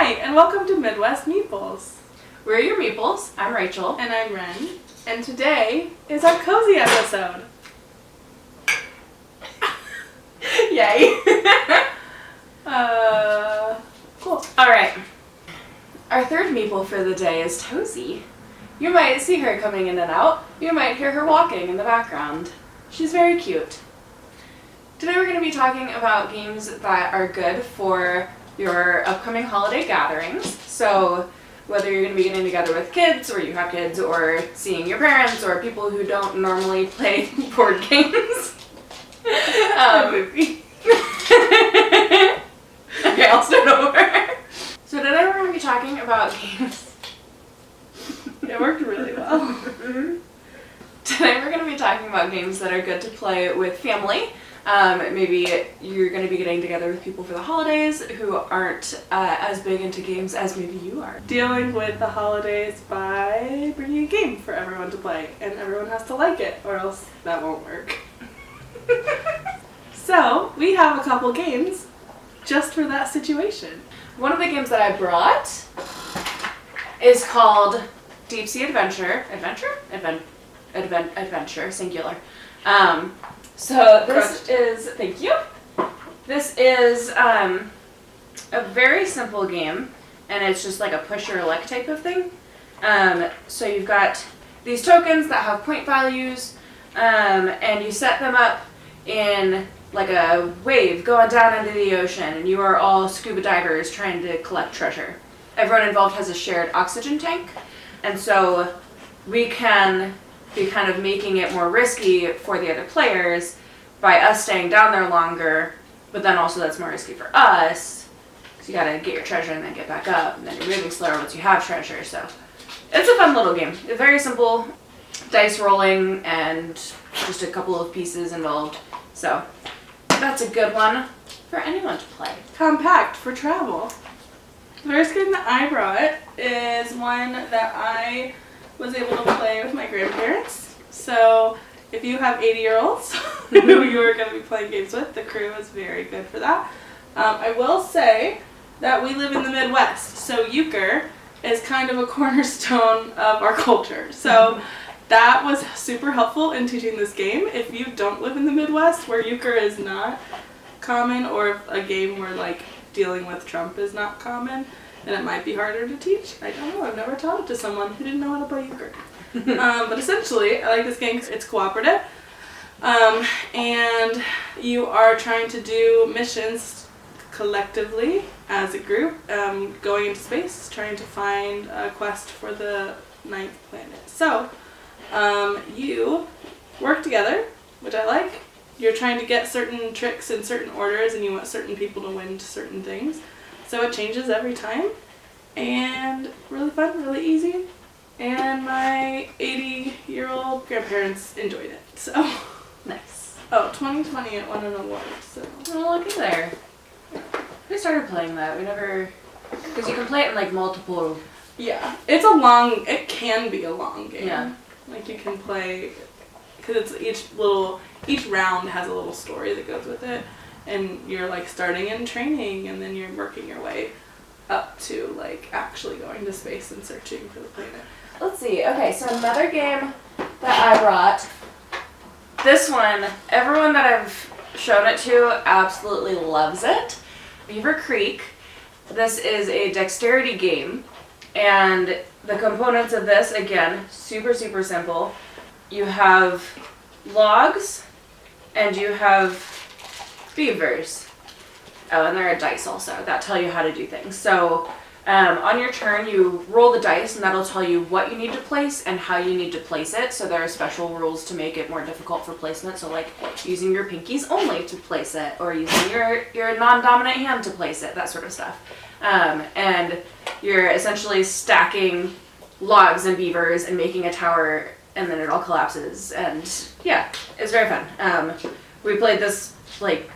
Hi, and welcome to Midwest Meeples. We're your Meeples. I'm Rachel. And I'm Ren. And today is our cozy episode. Yay. Cool. Alright. Our third Meeple for the day is Tozy. You might see her coming in and out. You might hear her walking in the background. She's very cute. Today we're going to be talking about games that are good for your upcoming holiday gatherings. So whether you're going to be getting together with kids, or you have kids, or seeing your parents, or people who don't normally play board games. Okay, I'll start over. So today we're going to be talking about games. It worked really well. Today we're going to be talking about games that are good to play with family. Maybe you're going to be getting together with people for the holidays who aren't as big into games as maybe you are. Dealing with the holidays by bringing a game for everyone to play, and everyone has to like it, or else that won't work. So, we have a couple games just for that situation. One of the games that I brought is called Deep Sea Adventure. Adventure, singular. So this is, thank you. This is a very simple game, and it's just like a push your luck type of thing. So you've got these tokens that have point values, and you set them up in like a wave going down into the ocean, and you are all scuba divers trying to collect treasure. Everyone involved has a shared oxygen tank, and so we can be kind of making it more risky for the other players by us staying down there longer, but then also that's more risky for us, because you gotta get your treasure and then get back up, and then you're moving slower once you have treasure. So it's a fun little game. It's very simple, dice rolling and just a couple of pieces involved. So that's a good one for anyone to play. Compact for travel. The first game that I brought is one that I was able to play with my grandparents. So if you have 80-year-olds who you are going to be playing games with, the crew is very good for that. I will say that we live in the Midwest, so euchre is kind of a cornerstone of our culture. So that was super helpful in teaching this game. If you don't live in the Midwest, where euchre is not common, or a game where like dealing with Trump is not common, then it might be harder to teach. I don't know. I've never taught it to someone who didn't know how to play euchre. But essentially, I like this game because it's cooperative. And you are trying to do missions collectively as a group, going into space, trying to find a quest for the 9th planet. So, you work together, which I like. You're trying to get certain tricks in certain orders, and you want certain people to win certain things. So it changes every time, and really fun, really easy, and my 80-year-old grandparents enjoyed it, so. Nice. Oh, 2020 it won an award, so. Oh, looky there. We started playing that. We never, because you can play it in like multiple. Yeah, it can be a long game. Yeah. Like you can play, because it's each round has a little story that goes with it. And you're like starting in training, and then you're working your way up to like actually going to space and searching for the planet. Let's see. Okay, so another game that I brought. This one, everyone that I've shown it to absolutely loves it. Beaver Creek. This is a dexterity game, and the components of this, again, super, super simple. You have logs, and you have beavers. Oh, and there are dice also that tell you how to do things. So on your turn, you roll the dice, and that'll tell you what you need to place and how you need to place it. So there are special rules to make it more difficult for placement. So like using your pinkies only to place it, or using your non-dominant hand to place it, that sort of stuff. And you're essentially stacking logs and beavers and making a tower, and then it all collapses. And yeah, it's very fun. We played this like,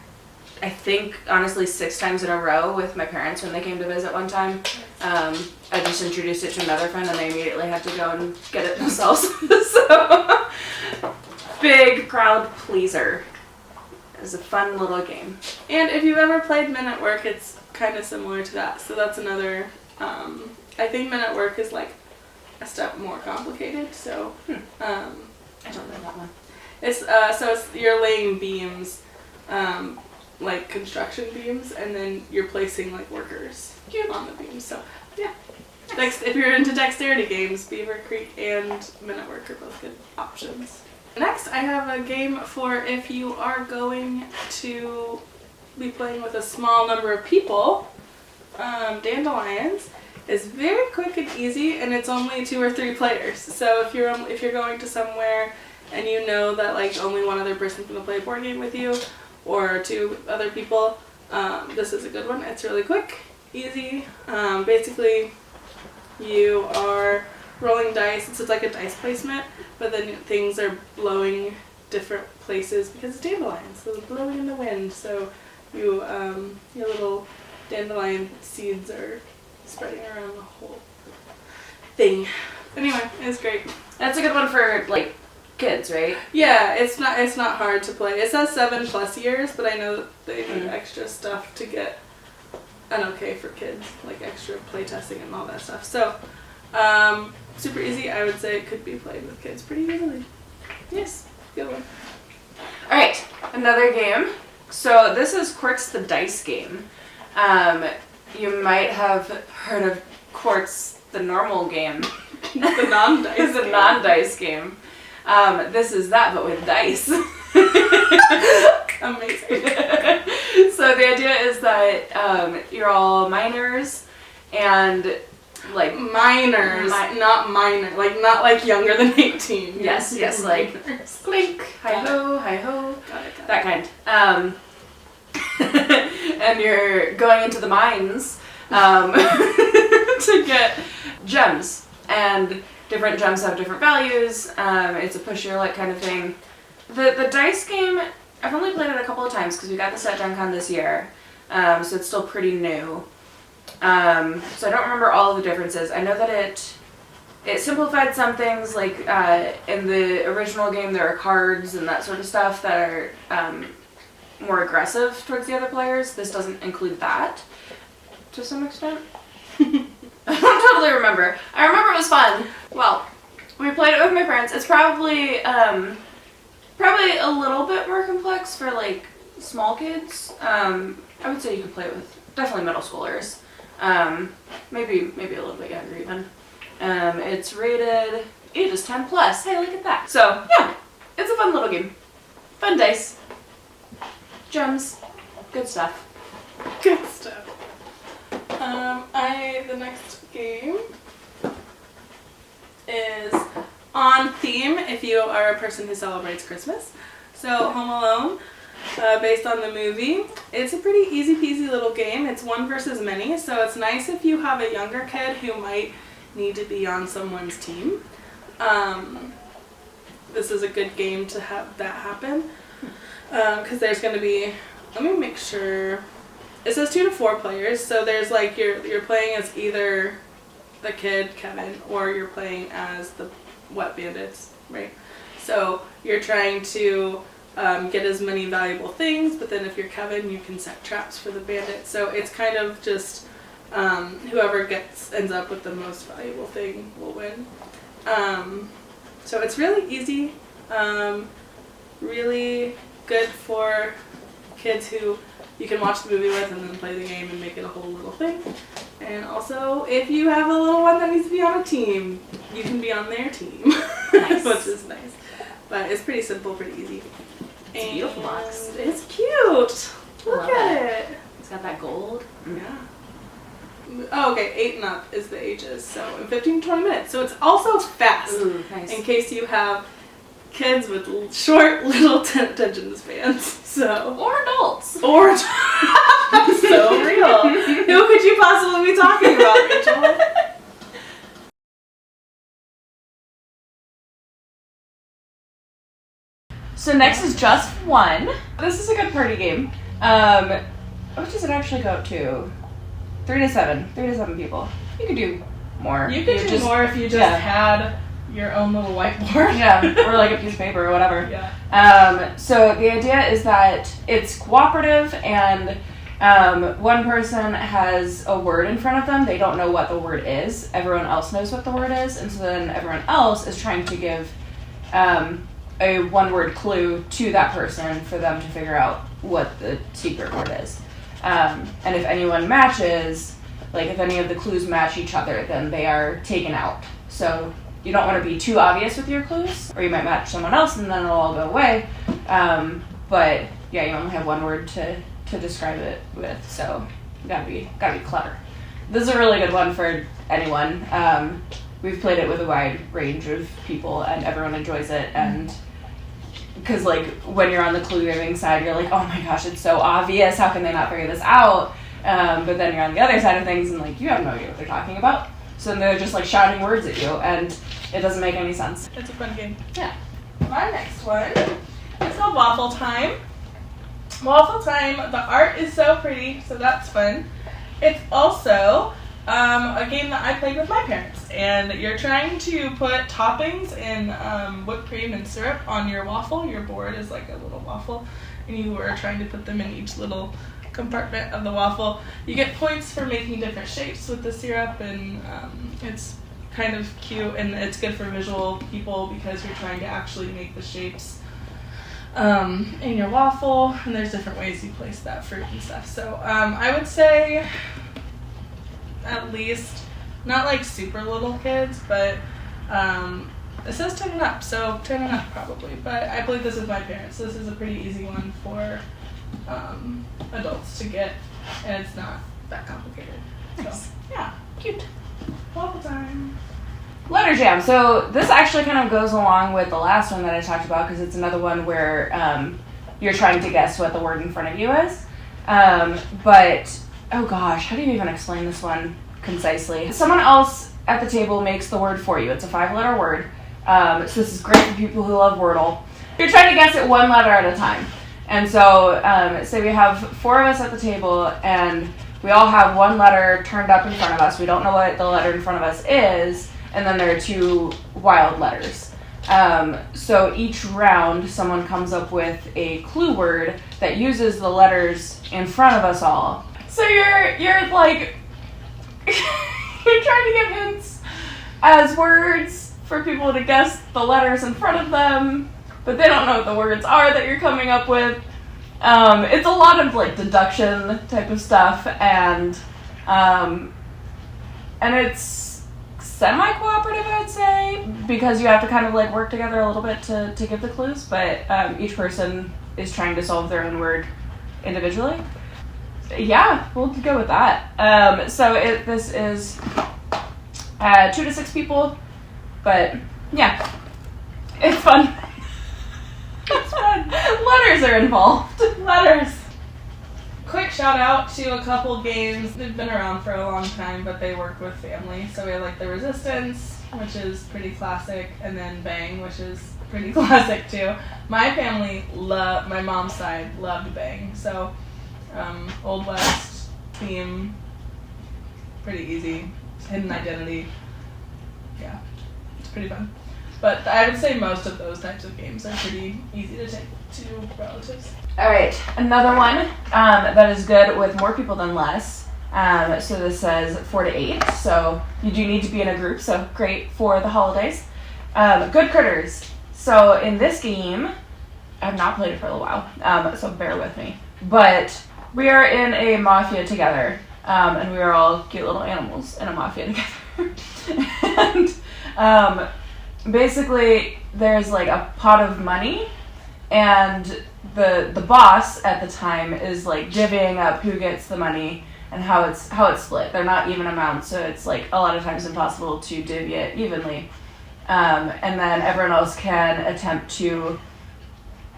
I think, honestly, 6 times in a row with my parents when they came to visit one time. I just introduced it to another friend, and they immediately had to go and get it themselves. So, big crowd pleaser. It's a fun little game. And if you've ever played Men at Work, it's kind of similar to that. So that's another. I think Men at Work is like a step more complicated. So I don't know that one. it's you're laying beams, like construction beams, and then you're placing like workers on the beams. So yeah. If you're into dexterity games, Beaver Creek and Men at Work are both good options. Next, I have a game for if you are going to be playing with a small number of people. Dandelions is very quick and easy, and it's only 2 or 3 players. So if you're going to somewhere and you know that like only one other person's gonna play a board game with you, or 2 other people, this is a good one. It's really quick, easy. Basically, you are rolling dice. It's like a dice placement, but then things are blowing different places because it's dandelions, so they're blowing in the wind. So your little dandelion seeds are spreading around the whole thing. Anyway, it's great. That's a good one for like kids, right? Yeah, it's not hard to play. It says 7+ years, but I know that they need extra stuff to get an okay for kids, like extra play testing and all that stuff. So, super easy. I would say it could be played with kids pretty easily. Yes, good one. All right, another game. So this is Quartz the Dice game. You might have heard of Quartz the normal game. The non-dice The game. non-dice game. This is that, but with dice. Amazing. So the idea is that you're all minors and like Minors, not minor, like not like younger than 18. yes, like Minors. clink, hi ho, Got it. that kind. And you're going into the mines to get gems, and different gems have different values. It's a push your luck kind of thing. The dice game, I've only played it a couple of times because we got this at Gen Con this year, so it's still pretty new. So I don't remember all of the differences. I know that it simplified some things, like in the original game there are cards and that sort of stuff that are more aggressive towards the other players. This doesn't include that to some extent. I don't totally remember. I remember it was fun. Well, we played it with my parents. It's probably a little bit more complex for like small kids. I would say you could play it with definitely middle schoolers. Maybe a little bit younger even. It's rated ages 10+. Hey, look at that. So yeah, it's a fun little game. Fun dice. Gems. Good stuff. Good stuff. The next game is on theme if you are a person who celebrates Christmas. So Home Alone, based on the movie. It's a pretty easy peasy little game. It's one versus many, so it's nice if you have a younger kid who might need to be on someone's team. This is a good game to have that happen. Because there's going to be, let me make sure, it says 2 to 4 players, so there's like, you're playing as either the kid, Kevin, or you're playing as the Wet Bandits, right? So you're trying to get as many valuable things, but then if you're Kevin, you can set traps for the bandits. So it's kind of just whoever ends up with the most valuable thing will win. So it's really easy, really good for kids who you can watch the movie with and then play the game and make it a whole little thing. And also, if you have a little one that needs to be on a team, you can be on their team, Nice. which is nice. But it's pretty simple, pretty easy. It's a beautiful box. It's cute. Look Love at it. it. It's got that gold. Yeah. Oh, okay. 8 and up is the ages. So in 15 to 20 minutes. So it's also fast. Ooh, nice. In case you have kids with short little attention spans. So. Or adults. Or. That's so real. Who could you possibly be talking about, Rachel? So next is Just One. This is a good party game. What does it actually go up to? 3 to 7. 3 to 7 people. You could do more. You could do just, more if you just had your own little whiteboard. Yeah, or like a piece of paper or whatever. Yeah. So the idea is that it's cooperative and One person has a word in front of them. They don't know what the word is. Everyone else knows what the word is. And so then everyone else is trying to give a one-word clue to that person for them to figure out what the secret word is. And if anyone matches, like if any of the clues match each other, then they are taken out. So you don't want to be too obvious with your clues, or you might match someone else and then it'll all go away. But yeah, you only have one word to describe it with, so you gotta be clever. This is a really good one for anyone. We've played it with a wide range of people, and everyone enjoys it. And because like when you're on the clue giving side, you're like, oh my gosh, it's so obvious. How can they not figure this out? But then you're on the other side of things, and like you have no idea what they're talking about. So then they're just like shouting words at you, and it doesn't make any sense. It's a fun game. Yeah. My next one is called Waffle Time. Waffle Time, the art is so pretty, so that's fun. It's also a game that I played with my parents, and you're trying to put toppings in whipped cream and syrup on your waffle. Your board is like a little waffle, and you are trying to put them in each little compartment of the waffle. You get points for making different shapes with the syrup, and it's kind of cute, and it's good for visual people because you're trying to actually make the shapes in your waffle, and there's different ways you place that fruit and stuff. So I would say at least, not like super little kids, but it says 10 and up, so 10 and up probably. But I played this with my parents, so this is a pretty easy one for adults to get, and it's not that complicated. Nice. So yeah, cute. Waffle time. Letter Jam. So this actually kind of goes along with the last one that I talked about, because it's another one where you're trying to guess what the word in front of you is. But, oh gosh, how do you even explain this one concisely? Someone else at the table makes the word for you. It's a 5-letter word. So this is great for people who love Wordle. You're trying to guess it one letter at a time. And so, say we have 4 of us at the table, and we all have one letter turned up in front of us. We don't know what the letter in front of us is. And then there are 2 wild letters. So each round, someone comes up with a clue word that uses the letters in front of us all. So you're like, you're trying to give hints as words for people to guess the letters in front of them, but they don't know what the words are that you're coming up with. It's a lot of like deduction type of stuff, and it's semi-cooperative, I would say, because you have to kind of like work together a little bit to give the clues, but each person is trying to solve their own word individually. Yeah, we'll go with that. So this is 2 to 6 people, but yeah, it's fun. It's fun. Letters are involved. Letters. Quick shout out to a couple games. They've been around for a long time, but they work with family. So we have like the Resistance, which is pretty classic, and then Bang, which is pretty classic too. My family my mom's side loved Bang. So Old West theme, pretty easy. Hidden Identity. Yeah, it's pretty fun. But I would say most of those types of games are pretty easy to take to relatives. All right, another one that is good with more people than less. So this says 4 to 8, so you do need to be in a group, so great for the holidays. Good Critters. So in this game, I've not played it for a little while, so bear with me. But we are in a mafia together, and we are all cute little animals in a mafia together. And basically, there's like a pot of money, and the boss at the time is like divvying up who gets the money and how it's split. They're not even amounts, so it's like a lot of times impossible to divvy it evenly. And then everyone else can attempt to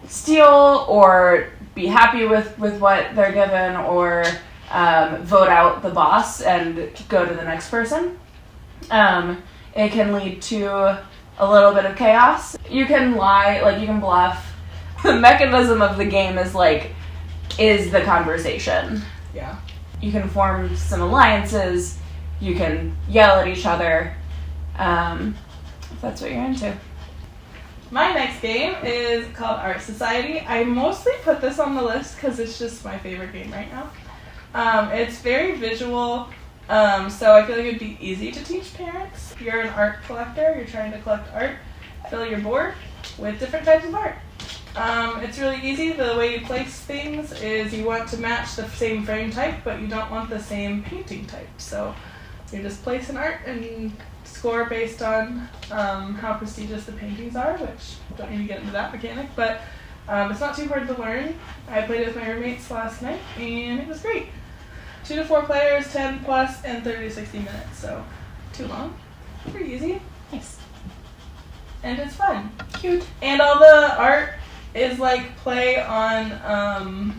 steal or be happy with what they're given, or vote out the boss and go to the next person. It can lead to a little bit of chaos. You can lie, like you can bluff. The mechanism of the game is the conversation. Yeah. You can form some alliances. You can yell at each other. If that's what you're into. My next game is called Art Society. I mostly put this on the list because it's just my favorite game right now. It's very visual, so I feel like it'd be easy to teach parents. If you're an art collector, you're trying to collect art, fill your board with different types of art. It's really easy. The way you place things is you want to match the same frame type, but you don't want the same painting type. So you just place an art and score based on how prestigious the paintings are, which don't need to get into that mechanic, but it's not too hard to learn. I played it with my roommates last night, and it was great. 2 to 4 players, 10 plus, and 30 to 60 minutes, so too long. Pretty easy. Nice. And it's fun. Cute. And all the art is like play on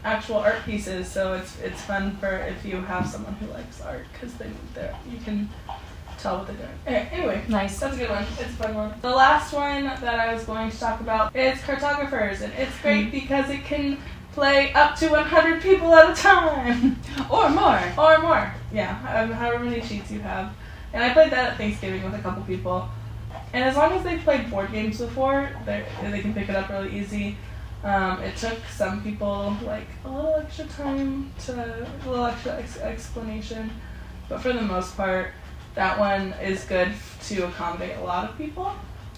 actual art pieces, so it's fun for if you have someone who likes art, because then you can tell what they're doing. Anyway, Nice. that's a good one. It's a fun one. The last one that I was going to talk about is Cartographers, and it's great because it can play up to 100 people at a time. Or more. Or more. Yeah, however many sheets you have. And I played that at Thanksgiving with a couple people. And as long as they've played board games before, they can pick it up really easy. It took some people like a little extra time a little extra explanation, but for the most part, that one is good to accommodate a lot of people.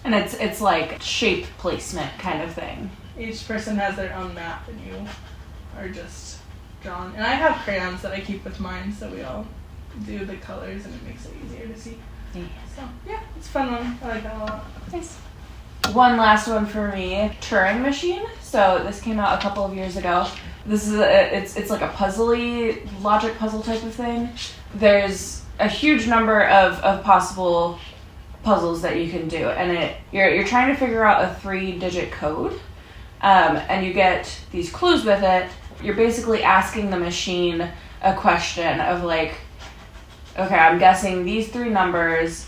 And it's like shape placement kind of thing. Each person has their own map, and you are just drawn. And I have crayons that I keep with mine, so we all do the colors, and it makes it easier to see. Yeah. So yeah, it's a fun one. I like that a lot. Nice. One last one for me, Turing Machine. So this came out a couple of years ago. This is it's like a puzzly logic puzzle type of thing. There's a huge number of possible puzzles that you can do, and you're trying to figure out a 3-digit code, and you get these clues with it. You're basically asking the machine a question of like, okay, I'm guessing these 3 numbers.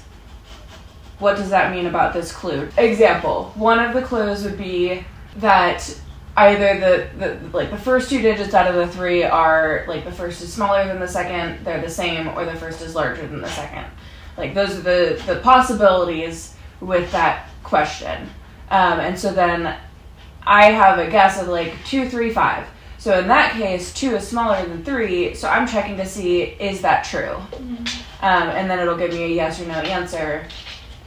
What does that mean about this clue? Example, one of the clues would be that either the first 2 digits out of the 3 are like the first is smaller than the second, they're the same, or the first is larger than the second. Like those are the possibilities with that question. And so then I have a guess of like 2, 3, 5. So in that case, 2 is smaller than 3, so I'm checking to see, is that true? Mm-hmm. And then it'll give me a yes or no answer.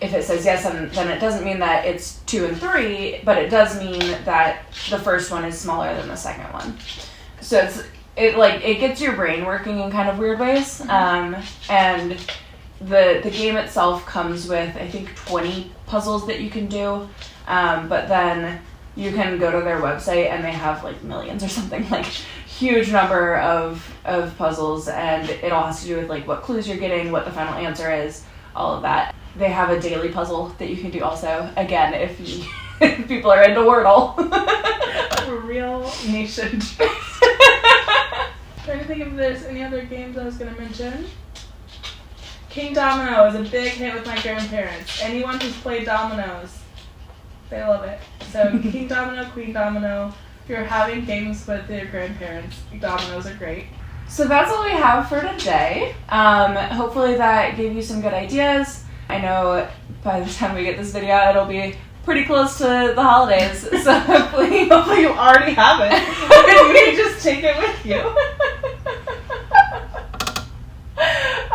If it says yes, then it doesn't mean that it's 2 and 3, but it does mean that the first one is smaller than the second one. So it gets your brain working in kind of weird ways. And the game itself comes with, I think, 20 puzzles that you can do. But then you can go to their website and they have like millions or something, like huge number of puzzles, and it all has to do with like what clues you're getting, what the final answer is, all of that. They have a daily puzzle that you can do also, again, if people are into Wordle. A real nation. Trying to think if there's any other games I was going to mention. King Domino is a big hit with my grandparents. Anyone who's played dominoes, they love it. So King Domino, Queen Domino. If you're having games with your grandparents, dominoes are great. So that's all we have for today. Hopefully that gave you some good ideas. I know by the time we get this video out, it'll be pretty close to the holidays, so hopefully you already have it. You can just take it with you.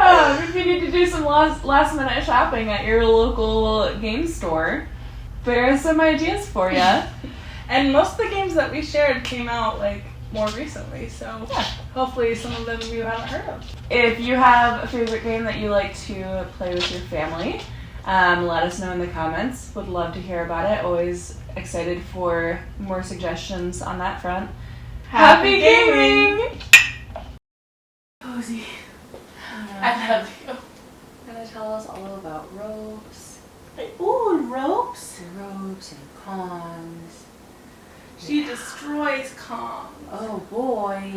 If you need to do some last minute shopping at your local game store, there are some ideas for you. And most of the games that we shared came out like more recently, so yeah. Hopefully some of them you haven't heard of. If you have a favorite game that you like to play with your family, let us know in the comments. Would love to hear about it. Always excited for more suggestions on that front. Happy gaming! Posey, I love you. Gonna tell us all about ropes. Ooh, ropes? Ropes and cons. She destroys Kong. Oh boy.